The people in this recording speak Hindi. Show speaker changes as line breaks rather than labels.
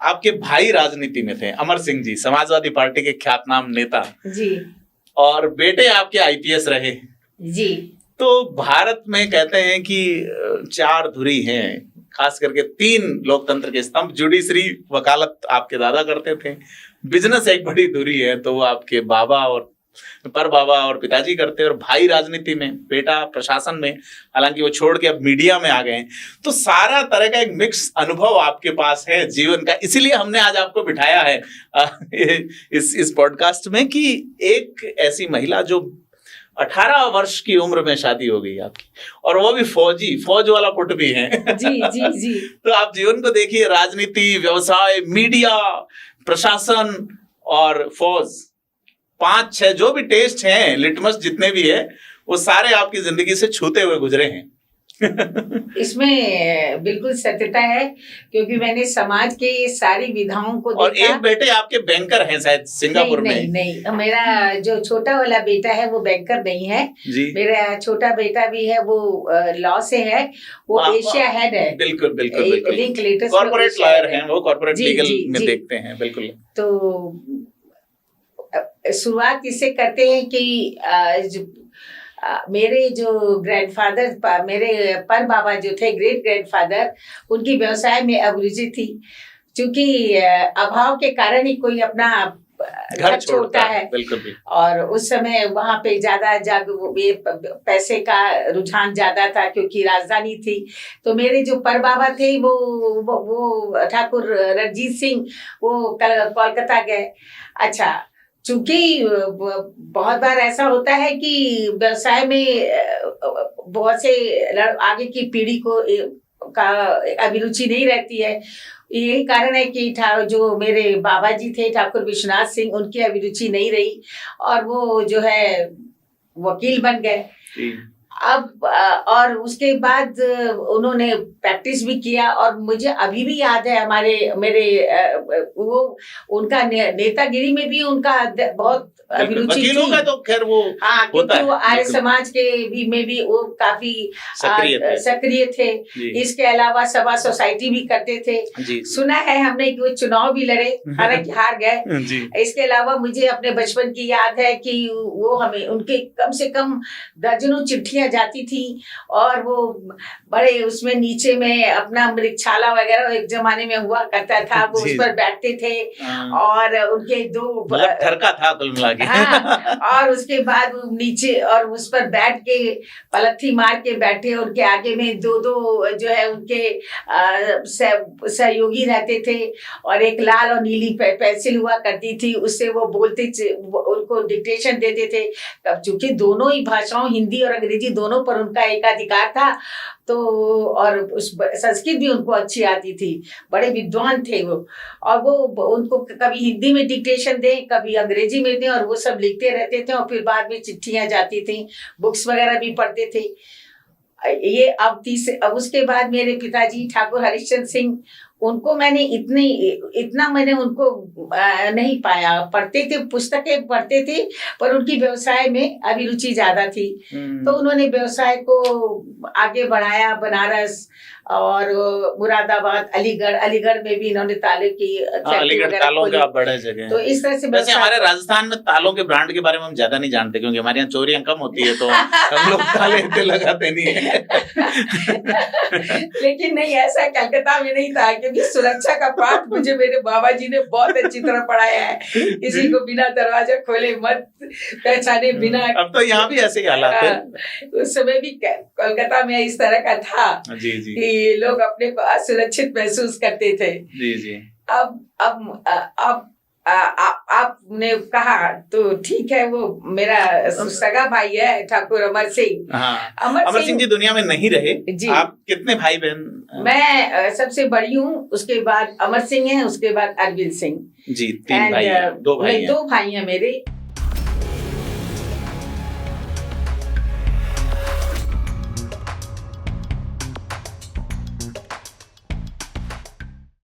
आपके भाई राजनीति में थे, अमर सिंह जी, समाजवादी पार्टी के ख्यातनाम नेता
जी,
और बेटे आपके आईपीएस रहे
जी।
तो भारत में कहते हैं कि 4 धुरी हैं, खास करके 3 लोकतंत्र के स्तंभ। जुडिशरी, वकालत आपके दादा करते थे, बिजनेस एक बड़ी धुरी है तो वो आपके बाबा और पर बाबा और पिताजी करते हैं, और भाई राजनीति में, बेटा प्रशासन में, हालांकि वो छोड़ के अब मीडिया में आ गए हैं। तो सारा तरह का एक मिक्स अनुभव आपके पास है जीवन का, इसीलिए हमने आज आपको बिठाया है इस पॉडकास्ट में कि एक ऐसी महिला जो 18 वर्ष की उम्र में शादी हो गई आपकी, और वो भी फौज वाला पुट भी है।
जी जी जी।
तो आप जीवन को देखिए, राजनीति, व्यवसाय, मीडिया, प्रशासन और फौज, 5-6 जो भी टेस्ट हैं, लिटमस जितने भी है, वो सारे आपकी जिंदगी से छूते हुए गुजरे हैं।
इसमें बिल्कुल सत्यता है, क्योंकि मैंने समाज के सारी विधाओं को देखा।
और एक बेटे आपके बैंकर हैं शायद सिंगापुर में।
नहीं, मेरा जो छोटा वाला बेटा है वो बैंकर नहीं है जी। मेरा छोटा बेटा भी है, वो लॉ से है, वो एशिया हेड है।
बिल्कुल बिल्कुल बिल्कुल,
लिंक लेटेस्ट
कॉर्पोरेट लॉयर हैं वो, कॉर्पोरेट लीगल में देखते हैं। बिल्कुल।
तो शुरुआत इससे करते हैं कि मेरे जो ग्रैंडफादर, मेरे पर बाबा जो थे, ग्रेट ग्रैंडफादर, उनकी व्यवसाय में अभिरुचि थी। क्योंकि अभाव के कारण ही कोई अपना घर छोड़ता है।
बिल्कुल।
और उस समय वहां पे ज्यादा पैसे का रुझान ज्यादा था, क्योंकि राजधानी थी। तो मेरे जो पर बाबा थे वो ठाकुर रणजीत सिंह, वो कोलकाता गए। अच्छा, चूंकि बहुत बार ऐसा होता है कि व्यवसाय में बहुत से आगे की पीढ़ी को का अभिरुचि नहीं रहती है। यही कारण है कि जो मेरे बाबा जी थे ठाकुर विश्वनाथ सिंह, उनकी अभिरुचि नहीं रही और वो जो है वकील बन गए। अब और उसके बाद उन्होंने प्रैक्टिस भी किया, और मुझे अभी भी याद है मेरे वो उनका नेतागिरी में भी उनका बहुत अभिरुचि थी।
का तो खैर वो
क्योंकि वो आर्य समाज के भी में भी वो काफी सक्रिय थे। इसके अलावा सभा सोसाइटी भी करते थे। सुना है हमने कि वो चुनाव भी लड़े, हालांकि हार गए। इसके अलावा मुझे अपने बचपन की याद है कि वो हमें उनके कम से कम दर्जनों चिट्ठियां जाती थी, और वो बड़े उसमें नीचे में अपना मृगशाला वगैरह एक जमाने में हुआ करता था, वो उस पर बैठते थे और उनके 2
ठरका था कुल मिला के।
और उसके बाद नीचे और उस पर बैठ के पलथी मार के बैठे, उनके आगे में 2 जो है उनके सहयोगी रहते थे, और एक लाल और नीली पेंसिल हुआ करती थी, उससे वो बोलते, उनको डिक्टेशन देते थे। चूंकि दोनों ही भाषाओं, हिंदी और अंग्रेजी दोनों पर उनका एकाधिकार था, तो और संस्कृत भी उनको अच्छी आती थी, बड़े विद्वान थे वो। और वो उनको कभी हिंदी में डिक्टेशन दें, कभी अंग्रेजी में दें, और वो सब लिखते रहते थे, और फिर बाद में चिट्ठियां जाती थी, बुक्स वगैरह भी पढ़ते थे। ये अब उसके बाद मेरे पिताजी ठाकुर हरिश्चंद्र सिंह, उनको मैंने इतना मैंने उनको नहीं पाया। पढ़ते थे, पुस्तकें पढ़ते थे, पर उनकी व्यवसाय में अभिरुचि ज्यादा थी। तो उन्होंने व्यवसाय को आगे बढ़ाया, बनारस और मुरादाबाद, अलीगढ़ में भी इन्होंने तालों की
अलीगढ़ तालों का बड़ा जगह।
तो इस तरह से
वैसे हमारे राजस्थान में तालों के ब्रांड के बारे में हम ज्यादा नहीं जानते, क्योंकि हमारे यहाँ चोरियां कम होती है, तो हम लोग ताले लगाते नहीं है।
लेकिन नहीं, ऐसा कलकत्ता में नहीं था, क्योंकि सुरक्षा का पाठ मुझे मेरे बाबा जी ने बहुत अच्छी तरह पढ़ाया है। किसी को बिना दरवाजा खोले मत, पहचाने बिना।
अब तो यहाँ भी ऐसे ही हालात है।
उस समय भी कोलकाता में इस तरह का था कि लोग अपने को असुरक्षित महसूस करते थे।
जी।
अब आपने कहा तो ठीक है, वो मेरा सगा भाई है ठाकुर अमर सिंह।
अमर सिंह जी दुनिया में नहीं रहे जी। आप कितने भाई बहन?
मैं सबसे बड़ी हूँ, उसके बाद अमर सिंह है, उसके बाद अरविंद सिंह
जी। 3 भाई, 2 भाई हैं।
2 भाई हैं मेरे।